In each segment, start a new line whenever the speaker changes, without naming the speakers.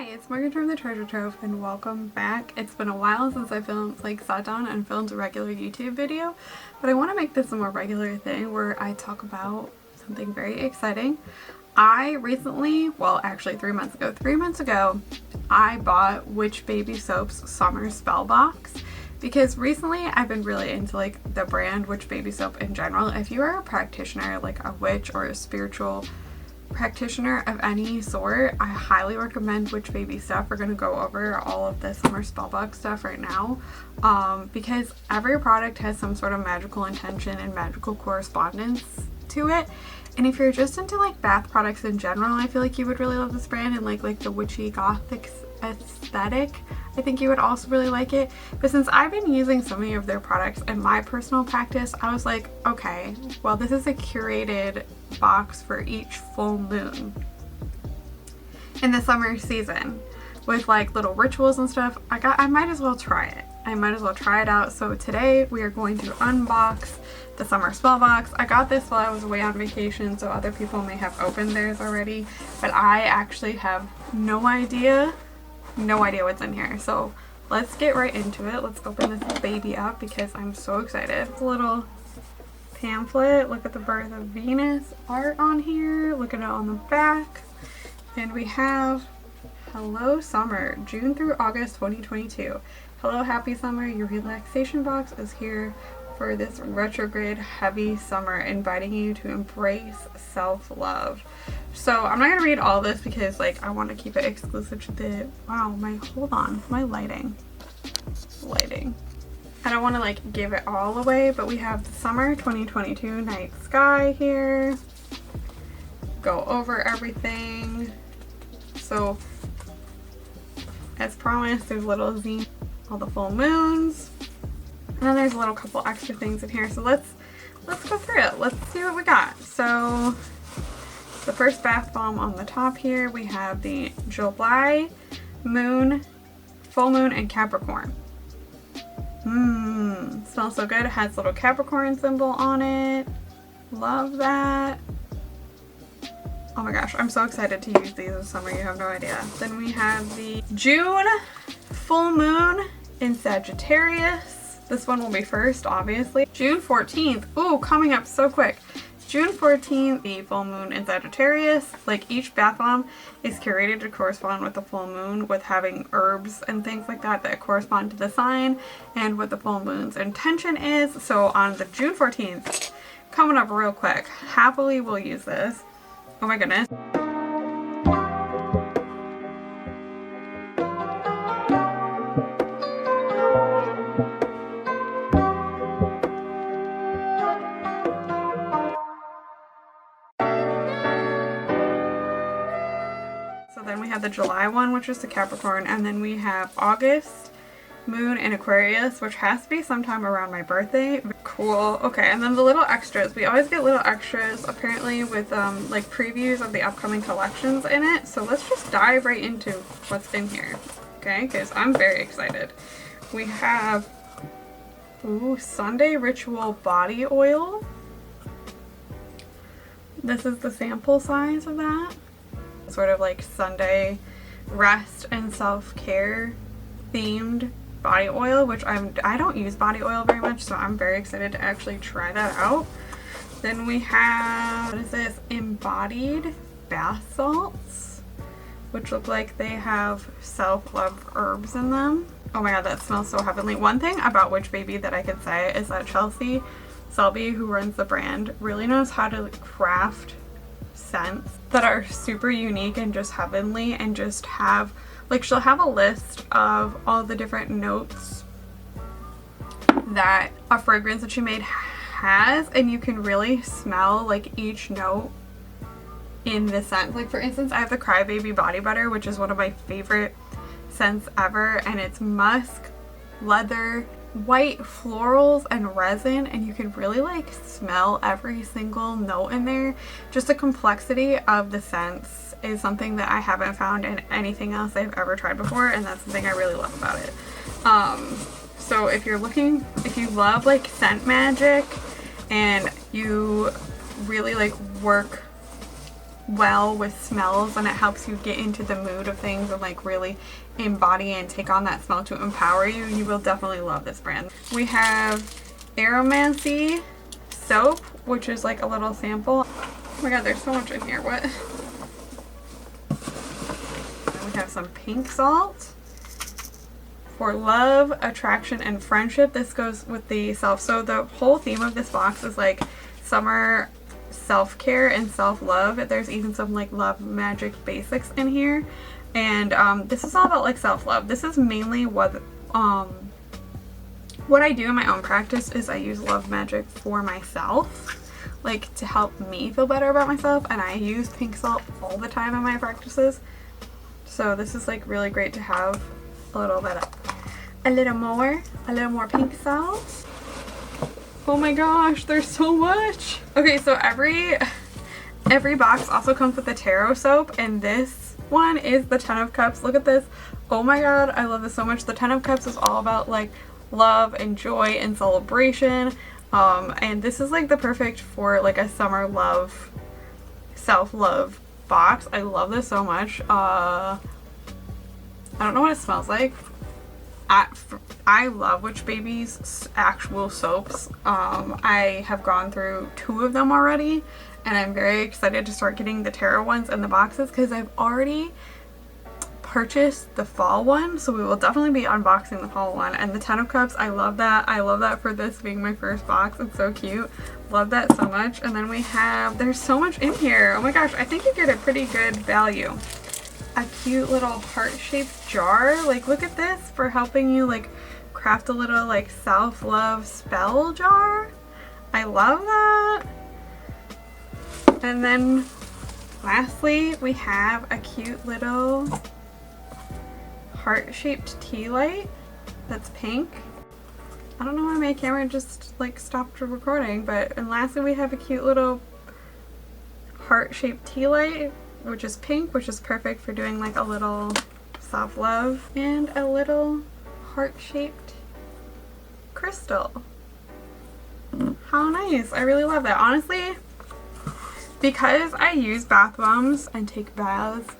Hi, it's Morgan from the Treasure Trove and welcome back. It's been a while since I sat down and filmed a regular YouTube video, but I want to make this a more regular thing where I talk about something very exciting. I recently, well actually 3 months ago, I bought Witch Baby Soap's Summer Spell Box because recently I've been really into the brand Witch Baby Soap in general. If you are a practitioner, like a witch or a spiritual practitioner of any sort, I highly recommend Witch Baby stuff. We're going to go over all of the Summer Spellbox stuff right now because every product has some sort of magical intention and magical correspondence to it. And if you're just into bath products in general, I feel like you would really love this brand and like the witchy gothic aesthetic. I think you would also really like it. But since I've been using so many of their products in my personal practice, I was like, okay, well, this is a curated box for each full moon in the summer season with little rituals and stuff. I might as well try it. I might as well try it out. So today we are going to unbox the Summer Spell Box. I got this while I was away on vacation, so other people may have opened theirs already, but I actually have no idea what's in here. So let's get right into it. Let's open this baby up because I'm so excited. It's a little pamphlet. Look at the Birth of Venus art on here. Look at it on the back. And we have Hello Summer, June through August 2022. Hello happy summer, your relaxation box is here for this retrograde heavy summer, inviting you to embrace self-love. So I'm not gonna read all this because I want to keep it exclusive to the my lighting. I don't want to give it all away, but we have the summer 2022 night sky here. Go over everything. So as promised, there's little zine, all the full moons, and then there's a little couple extra things in here. So let's go through it. Let's see what we got. So the first bath bomb on the top here, we have the July moon, full moon, and Capricorn. Smells so good. It has a little Capricorn symbol on it. Love that. Oh my gosh, I'm so excited to use these this summer, you have no idea. Then we have the June full moon in Sagittarius. This one will be first, obviously. June 14th. Ooh, coming up so quick. June 14th, the full moon in Sagittarius. Each bath bomb is curated to correspond with the full moon, with having herbs and things like that that correspond to the sign and what the full moon's intention is. So on the June 14th, coming up real quick, happily we'll use this. Oh my goodness. So then we have the July one, which is the Capricorn, and then we have August moon in Aquarius, which has to be sometime around my birthday. Cool. Okay, and then the little extras. We always get little extras apparently with previews of the upcoming collections in it. So let's just dive right into what's in here. Okay, because I'm very excited. We have Sunday Ritual Body Oil. This is the sample size of that. Sort of Sunday rest and self-care themed body oil, which I don't use body oil very much, so I'm very excited to actually try that out. Then we have, what is this? Embodied bath salts, which look like they have self-love herbs in them. Oh my god, that smells so heavenly. One thing about Witch Baby that I can say is that Chelsea Selby, who runs the brand, really knows how to craft scents that are super unique and just heavenly, and just have she'll have a list of all the different notes that a fragrance that she made has, and you can really smell each note in the scent. For instance, I have the Crybaby Body Butter, which is one of my favorite scents ever, and it's musk, leather, white florals, and resin, and you can really smell every single note in there. Just the complexity of the scents is something that I haven't found in anything else I've ever tried before, and that's something I really love about it. So if you love scent magic and you really work well with smells, and it helps you get into the mood of things and like really embody and take on that smell to empower you. You will definitely love this brand. We have Aromancy Soap, which is like a little sample. Oh my god, there's so much in here. What? We have some pink salt for love, attraction, and friendship. This goes with the self. So the whole theme of this box is like summer self-care and self-love. There's even some like love magic basics in here, and this is all about like self-love. This is mainly what I do in my own practice is I use love magic for myself, like to help me feel better about myself, and I use pink salt all the time in my practices. So this is like really great to have a little more pink salt. Oh my gosh, there's so much. Okay, so every box also comes with a tarot soap, and this one is the 10 of Cups. Look at this. Oh my god, I love this so much. The 10 of Cups is all about like love and joy and celebration. And this is like the perfect for like a summer love, self-love box. I love this so much. I don't know what it smells like. I love Witch Baby's actual soaps. I have gone through 2 of them already, and I'm very excited to start getting the tarot ones in the boxes because I've already purchased the fall one, so we will definitely be unboxing the fall one. And the 10 of Cups, I love that. I love that for this being my first box. It's so cute. Love that so much. And then we have, there's so much in here. Oh my gosh, I think you get a pretty good value. A cute little heart-shaped jar. Like, look at this for helping you like craft a little like self-love spell jar. I love that. And then lastly, we have a cute little heart-shaped tea light that's pink. I don't know why my camera just like stopped recording, but and lastly we have a cute little heart-shaped tea light, which is pink, which is perfect for doing like a little self-love, and a little heart-shaped crystal. How nice. I really love that. Honestly, because I use bath bombs and take baths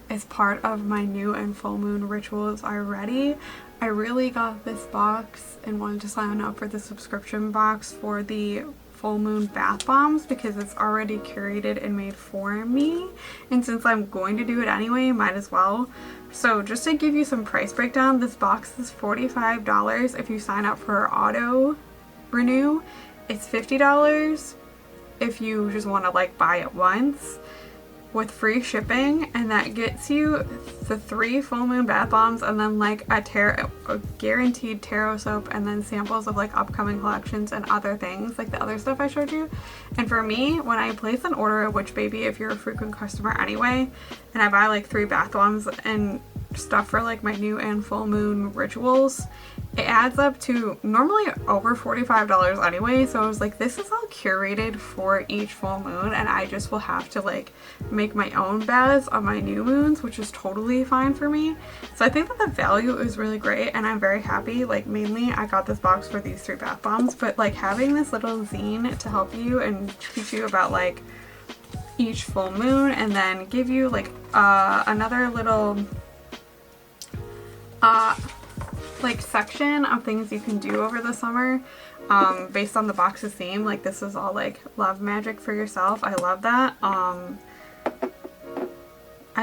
as part of my new and full moon rituals already, I really got this box and wanted to sign up for the subscription box for the full moon bath bombs because it's already curated and made for me, and since I'm going to do it anyway, might as well. So just to give you some price breakdown, this box is $45 if you sign up for auto renew. It's $50 if you just want to like buy it once with free shipping, and that gets you the 3 full moon bath bombs and then like a guaranteed tarot soap, and then samples of like upcoming collections and other things like the other stuff I showed you. And for me, when I place an order at Witch Baby, if you're a frequent customer anyway, and I buy like 3 bath bombs and stuff for like my new and full moon rituals, it adds up to normally over $45 anyway. So I was like, this is all curated for each full moon, and I just will have to like make my own baths on my new moons, which is totally fine for me. So I think that the value is really great, and I'm very happy. Like, mainly I got this box for these 3 bath bombs, but like having this little zine to help you and teach you about like each full moon, and then give you like another little like section of things you can do over the summer based on the box's theme. Like, this is all like love magic for yourself. I love that. I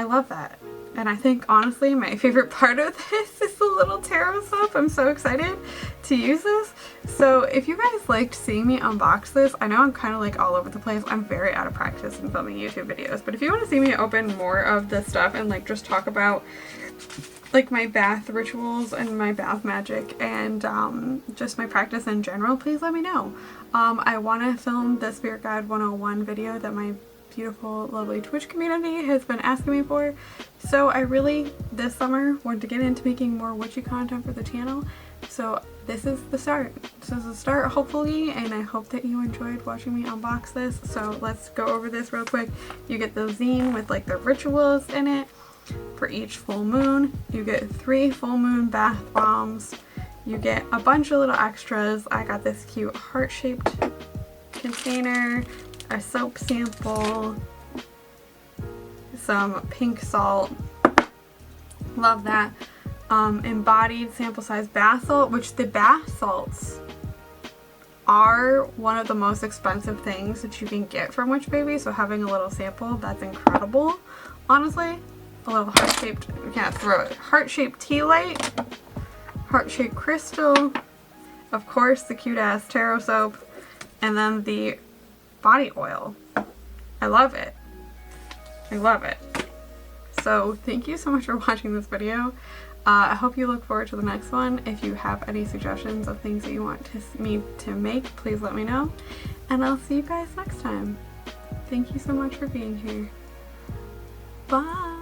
love that. And I think honestly my favorite part of this is the little tarot soap. I'm so excited to use this. So if you guys liked seeing me unbox this, I know I'm kind of like all over the place. I'm very out of practice in filming YouTube videos, but if you want to see me open more of this stuff and like just talk about like my bath rituals and my bath magic and just my practice in general, please let me know. I want to film the Spirit Guide 101 video that my beautiful, lovely Twitch community has been asking me for. So I really, this summer, want to get into making more witchy content for the channel. So this is the start. This is the start, hopefully, and I hope that you enjoyed watching me unbox this. So let's go over this real quick. You get the zine with like the rituals in it. For each full moon, you get 3 full moon bath bombs. You get a bunch of little extras. I got this cute heart-shaped container, a soap sample, some pink salt. Love that. Embodied sample size bath salt, which the bath salts are one of the most expensive things that you can get from Witch Baby, so having a little sample, that's incredible. Honestly, a little heart-shaped, we can't throw it, heart-shaped tea light, heart-shaped crystal, of course the cute-ass tarot soap, and then the body oil. I love it. I love it. So thank you so much for watching this video. I hope you look forward to the next one. If you have any suggestions of things that you want me to make, please let me know. And I'll see you guys next time. Thank you so much for being here. Bye!